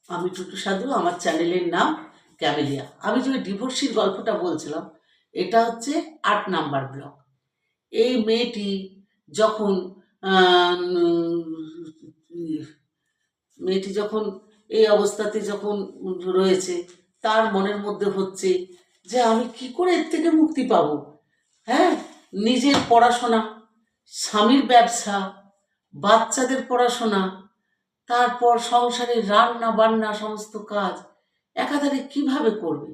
আমি টুটু সাধু, আমার চ্যানেলের নাম ক্যামেলিয়া। আমি যে ডিভোর্সির গল্পটা বলছিলাম, এটা হচ্ছে 8 নাম্বার ব্লক। এই মেয়েটি যখন আহ, উম, মেয়েটি যখন এই অবস্থাতে যখন রয়েছে, তার মনের মধ্যে হচ্ছে যে আমি কি করে এর থেকে মুক্তি পাবো। হ্যাঁ, নিজের পড়াশোনা, স্বামীর ব্যবসা, বাচ্চাদের পড়াশোনা, তারপর সংসারে রান্না বান্না সমস্ত কাজ একাধারে কিভাবে করবে।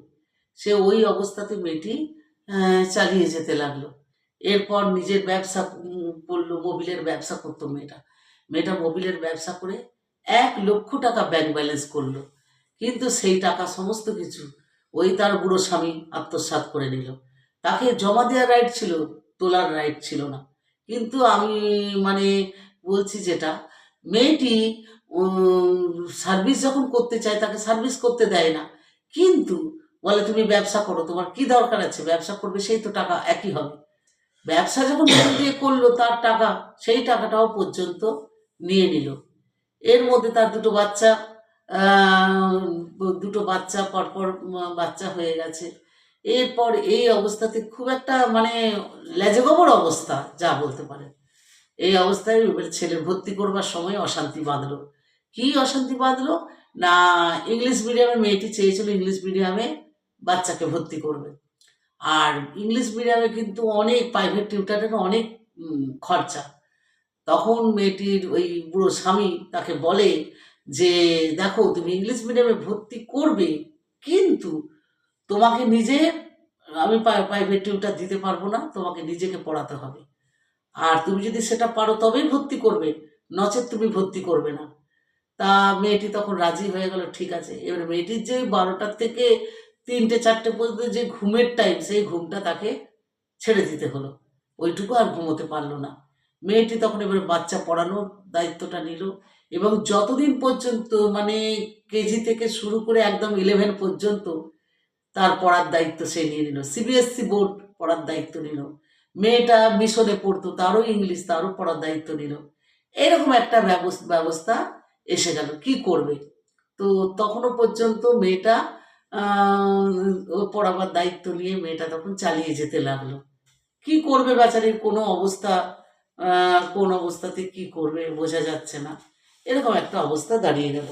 সে ওই অবস্থাতে মেয়েটি চালিয়ে যেতে লাগলো। এরপর নিজের ব্যবসা করলো, মোবিলের ব্যবসা করতো মেয়েটা। মেয়েটা মোবিলের ব্যবসা করে 1 লক্ষ টাকা ব্যাংক ব্যালেন্স করলো। কিন্তু সেই টাকা সমস্ত কিছু ওই তার বুড়ো স্বামী আত্মসাৎ করে নিল। তাকে জমা দেওয়ার রাইট ছিল, তোলার রাইট ছিল না। কিন্তু আমি মানে বলছি যেটা, মেয়েটি সার্ভিস যখন করতে চায় তাকে সার্ভিস করতে দেয় না, কিন্তু বলে তুমি ব্যবসা করো, তোমার কি দরকার আছে, ব্যবসা করবে সেই তো টাকা একই হবে। ব্যবসা যখন মন দিয়ে করলো, তার টাকা, সেই টাকাটাও পর্যন্ত নিয়ে নিল। এর মধ্যে তার আহ, দুটো বাচ্চা পরপর বাচ্চা হয়ে গেছে। এরপর এই অবস্থাতে খুব একটা মানে লেজেগবর অবস্থা যা বলতে পারে। এই অবস্থায় এবার ছেলে ভর্তি করবার সময় অশান্তি বাঁধলো। কি অশান্তি বাঁধলো না, ইংলিশ মিডিয়ামে মেয়েটি চেয়েছিল ইংলিশ মিডিয়ামে বাচ্চাকে ভর্তি করবে। আর ইংলিশ মিডিয়ামে কিন্তু অনেক প্রাইভেট টিউটারের অনেক খরচা। তখন মেয়েটির ওই বুড়ো স্বামী তাকে বলে যে দেখো, তুমি ইংলিশ মিডিয়ামে ভর্তি করবে, কিন্তু তোমাকে নিজে, আমি প্রাইভেট টিউটার দিতে পারবো না, তোমাকে নিজেকে পড়াতে হবে। আর তুমি যদি সেটা পারো তবেই ভর্তি করবে, নচেত তুমি ভর্তি করবে না। তা মেয়েটি তখন রাজি হয়ে গেল, ঠিক আছে। এবার মেয়েটির যে 12টা থেকে 3টে 4টে পর্যন্ত যে ঘুমের টাইম, সেই ঘুমটা তাকে ছেড়ে দিতে হলো। ওইটুকু আর ঘুমোতে পারলো না। মেয়েটি তখন এবারে বাচ্চা পড়ানোর দায়িত্বটা নিল, এবং যতদিন পর্যন্ত মানে কেজি থেকে শুরু করে একদম 11 পর্যন্ত তার পড়ার দায়িত্ব সে নিয়ে নিল। সিবিএসসি বোর্ড পড়ার দায়িত্ব নিল। মেয়েটা মিশনে পড়তো, তারও ইংলিশ, তারও পড়ার দায়িত্ব নিল। এরকম একটা ব্যবস্থা এসে গেল। কি করবে? তো তখনও পর্যন্ত মেয়েটা ও পড়াবার দায়িত্ব নিয়ে মেয়েটা তখন চালিয়ে যেতে লাগলো। কি করবে বেচারির কোনো অবস্থা, কোন অবস্থাতে কি করবে বোঝা যাচ্ছে না। এরকম একটা অবস্থা দাঁড়িয়ে গেল।